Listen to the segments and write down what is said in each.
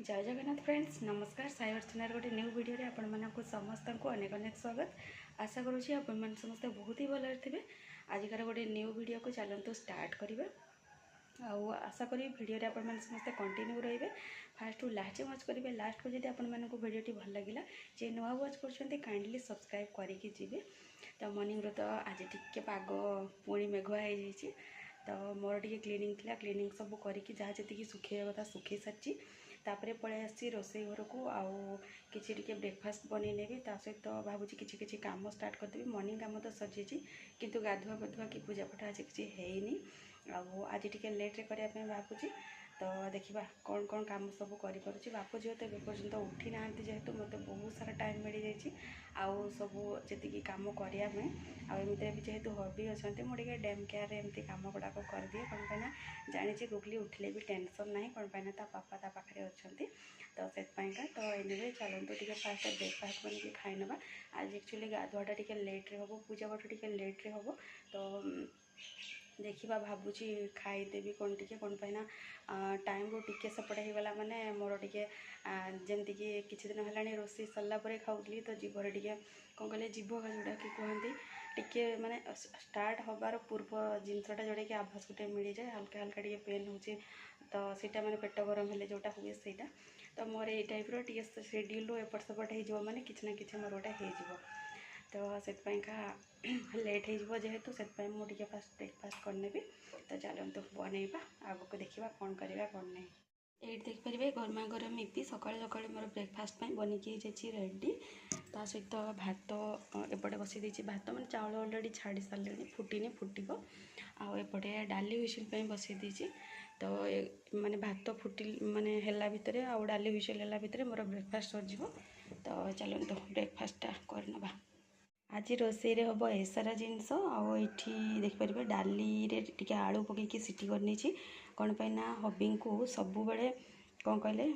जय जगन्नाथ फ्रेंड्स नमस्कार साई अर्चनार गोटे न्यू वीडियो रे आपण मानक समस्त को अनेक अनेक स्वागत। आशा करुँची आपण समस्त बहुत ही भल थे। आजिकार गोटे न्यू वीडियो को चलतु स्टार्ट करेंगे। आशा करी वीडियो रे आपण समस्त कंटिन्यू रहिबे फास्ट टू लास्ट वाच करेंगे। लास्ट को जब आपण वीडियो भल लगे जे नुआ वाच कर काइंडली सब्सक्राइब करके जी। तो मॉर्निंग रो तो आज टिके पाग पुणी मेघुआ हो तो मोर टे क्लीनिंग थी क्लीनिंग सब करके जहाँ जी सुखे कथा सुखे सारी तापरे पलि आसी रोसई घर को आउ किसी टिके ब्रेकफास्ट बन सहित भावुँ किसी काम स्टार्ट करदेवी। मॉर्निंग काम तो सजी किंतु गाधुआ पाधुआ कि पूजा पाठ आज किसी हैनी आज टिके लेट्रे करने भावुँ। तो देखा कौन कौन काम सब करुँची बापू झील तो एपर्यंत उठी ना जेहेतु मत बहुत सारा टाइम मिल जाइए आउ सब जी कम करने आमती भी जेहेतु हबी अच्छा मुझे डेम केयर एमती कम गुड़ाक कर दिए कौन पाइना जानी गुगली उठिले भी टेंशन ना कौन पाइना पापा ता पाखे अच्छा तो से तो एनिवे चलतु टे फास्ट ब्रेकफास्ट बन खाई ना। आज एक्चुअली गाधुआटा टे लेट्रे हम पूजा पाठ टे लेट्रे हम तो देखा भावुँ खाईदेवी कौन टे कौन पाइना टाइम रू टिके सेपटे हो गला माने मोर टिके जमती कि किसी दिन है रोषे सरला खाऊली तो जीभर टिके कौन कहले जीभ जोड़ा कि कहती टिके माने स्टार्ट हबार पूर्व जिनसटा जोटा कि आभास गोटे मिल जाए हल्का हल्का टिके पेन हो तो सीटा माने पेट गरम हेले जोटा हुए सहीटा तो मोर ये टाइप रे शेड्यूल एपट सेपट हो माने किसी ना कि मोर गोटे हो तो से लेट हो जेहेतु से मुझे फास्ट ब्रेकफास्ट करने तो चलते बनइबा आगे देखा कौन करवा कौन नहीं। ये देखिपारे गरमा गरम इपी सका सका मोर ब्रेकफास्ट बनिकी रेडी ता सहित भात एपटे बसई देती भात मैंने चाउल अलरेडी छाड़ी सारे फुटनी फुटब आउपटे डाली हुइसिल बसई देती तो माने भात फुटी माने हेला भितर आउ डाली हुइसिल हेला भितर मोर ब्रेकफास्ट सर तो चलते ब्रेकफास्टा करनबा। आज रोसई रे हम ए सारा जिनस आठी देखिपारे डाली टे आलू पकईकि सीटी करनी कौन पाइना हबी को सब बेले कौन कहले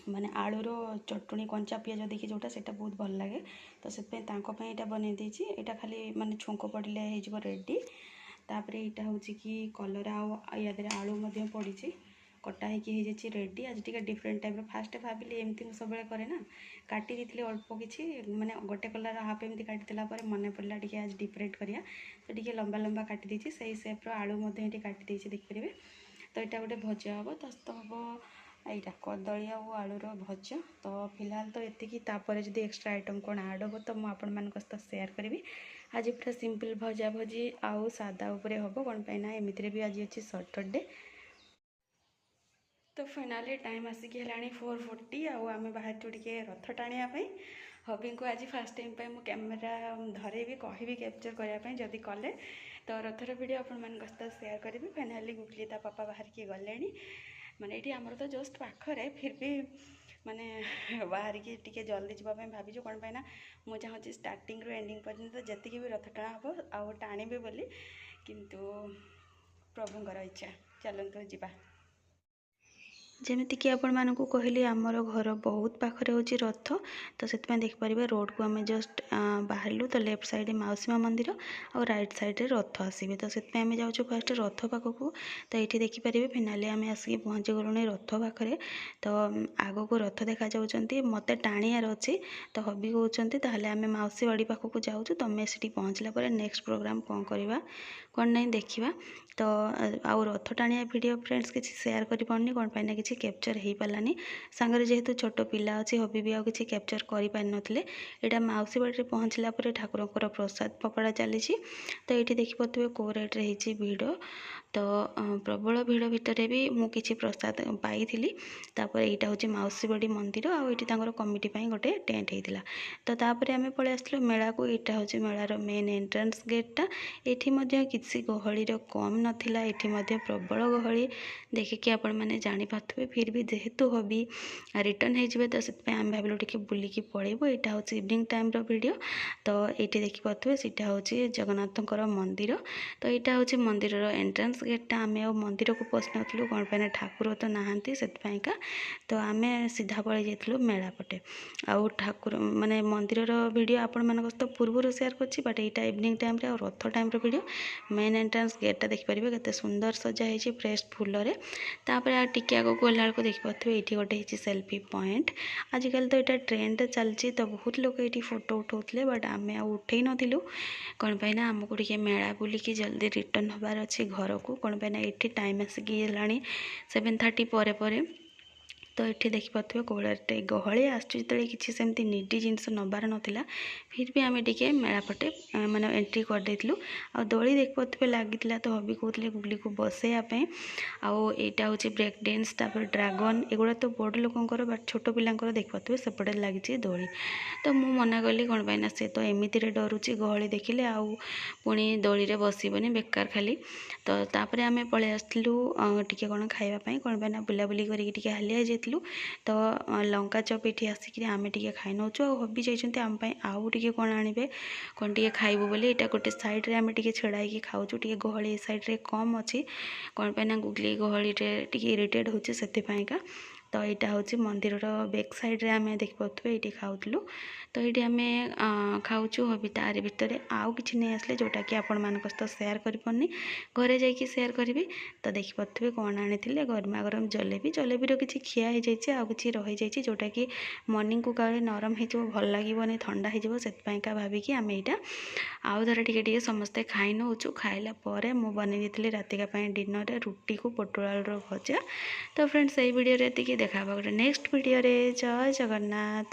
माने आलूर चटुणी कंचा पियाज देखी जोटा से बहुत भल लगे तो से यहाँ बनई देती यहाँ खाली माने छुंक पड़े हो रेडी तापर यहाँ हूँ कि कलर आदि आलू पड़ी कटा होती रेडी आज टी डिफरेंट टाइप फास्ट भाविली एमती सब करे ना काटी देती अल्प किसी माने गोटे कलर हाफ एमती काटी मन पड़ा टी आज डिफरेंट करा तो टी लंबा लंबा काटी देती से सेप्र आलू काटी देखिपारे तो यहाँ गोटे भजा हम तो हम यहाँ कदली आलूर भजा तो फिलहाल तो ये जब एक्सट्रा आइटम कौन आड हम तो मुझे सहित सेयार करी। आज पूरा सिंपल भजा भजी आउ सादा उपरे हम कौन पाइना एमती भी आज अच्छी सैटरडे तो फाइनाली टाइम आसिक है 4:40 आम बाहर टे रथ टाणियापाई हबी को आज फास्ट टाइम पे मु कैमेरा धरेबी कहि कैप्चर करने जदि कले तो रथर वीडियो आप सेयार करी। फाइनाली गुगली ता पापा बाहर की गले माने ये आमर तो जस्ट पाखरे फिर भी माने बाहर की टिके जल्दी जावाई भाभी कौन पाइना मुझे चाहूँगी स्टार्टिंग रू एंडिंग पर्यंत जी भी रथ टाणा हम आउ टाणीबी बोली किंतु प्रभुंर इच्छा चलतु जीवा। जमीक आपण मानक कहली आमर घर बहुत पाखे हूँ रथ तो से देखिपारे रोड को आम जस्ट बाहरलु तो लेफ्ट साइड माउसी माँ मंदिर और राइट साइड रथ आसबे तो से जाऊँ फास्ट रथ पाखक तो ये देखिपारे फिनाली आम आसिक पहुँची गलुणी रथ पाखे तो आग को रथ देखा जाऊँच मत टाणियार अच्छी तो हबी कहते आम माउसी बाड़ी पाखक जाऊँ तुम से पहुँचला नेक्स्ट प्रोग्राम कौन करवा कौन नहीं देखा तो आउ रथ टाणिया वीडियो फ्रेंड्स किसी सेयार कर पानी कौन पाइना किसी कैप्चर हो पारानी सांगे जेहेतु छोट पिला अच्छी हबी भी किसी कैप्चर कर पारि नथिले एटा माउसी बाड़ी पहुँचला ठाकुर प्रसाद पकड़ा चली तो ये देखिपे को रेट रही भिड़ तो प्रबल भिड़ भितर भी मुझे प्रसाद पाई तापर यहाँ हूँ माउसी बाड़ी मंदिर आठी कमिटी गोटे टेंट होता तो तापर आम पलि आसलु मेला को यहाँ हूँ मेलार मेन एंट्रेंस गेटा ये किसी गहली कम नाला ये प्रबल गहली देखिकी आपण मैंने जापारे फिर भी जेहेतु हबी रिटर्न हो तो से आम भाविलु टे बुलिकी पड़ेबू यहाँ हूँ इवनिंग टाइम वीडियो तो ये देखिपे सीटा हूँ जगन्नाथर मंदिर तो यहाँ हूँ मंदिर एंट्रेंस गेटा आम मंदिर को पशि नु कौन पाइना ठाकुर तो नहांती से तो आम सीधा पलि जाइलु मेला पटे आउ ठाकुर माने मंदिर वीडियो आपण मान तो पूर्व सेयार कर बट यहाँ इवनिंग टाइम रथ टाइम वीडियो मेन एंट्रेंस गेटा देखिपारे केते सुंदर सजा है फ्रेश फुल तापर टिके आग को गला बेलू देखिपे ये गोटे सेल्फी पॉइंट आजिकल तो यहाँ ट्रेंड चलती तो बहुत लोग ये फोटो उठाऊले बट आम उठे नु कौन पाई ना आमको टे मेला बुलिकी जल्दी रिटर्न हबार अच्छे घर को कौन पाई ना ये टाइम आसिकी 7:30 पर तो ये देखिपे कौड़े गहली आसते किसी सेमती निडी जिनस नबार नाला फिर भी आम टे मेला पटे माने एंट्री करदेलु आ दोली देखिपे लगी तो हबी कहते गुगली को बसैयापी आईटा हूँ ब्रेक डांस तापर ड्रागन एगुड़ा तो बड़ लोकंर बट छोट पिलांकर देखिपे सेपटे लगी दोली तो मु मना कली कौन पाई ना से तो एमती डरुची गहली देखिले आउ पुणी दोली रे बसबनी बेकार खाली तो तापर आम पलि आसलु टे कौन खावाई कौन पाई ना बुलाबुली करके हालिया जाइलु तो लंका चप ये आसिक आम टे खाई नौ हबी जाइए आम आउ टे कौन आने कौन टे खाइबू बोली यहाँ गोटे सैड्रे आम टे छेड़ाई खाऊँ टे गहली सैड्रे कम अच्छी कौन पाई ना गुगली गहली टे इरिटेड होची से तो यहाँ हूँ मंदिर बैक साइड रे आम देखिपे ये खाऊलु तो ये आम खाऊँ हबी तार भितर आउ कि नहीं आसले जोटा कि आपण मान सहित सेयार करनी घरे जाकि सेयार करी तो देखिपे कौन आनी गरमा गरम जलेबी जलेबीर किसी खिया हो जाए आउ कि रही जाए जोटा कि मॉर्निंग को काले नरम हो भल लगे ठंडा होगा भाविकी आम यहाँ आउ थोड़ा टे समस्ते खाई नौ खाइला मुझे बन रातिका डिनर रुटी को पोटल आलूर भजा तो फ्रेंड्स यही वीडियो देखा गोटे नेक्स्ट वीडियो जय जगन्नाथ।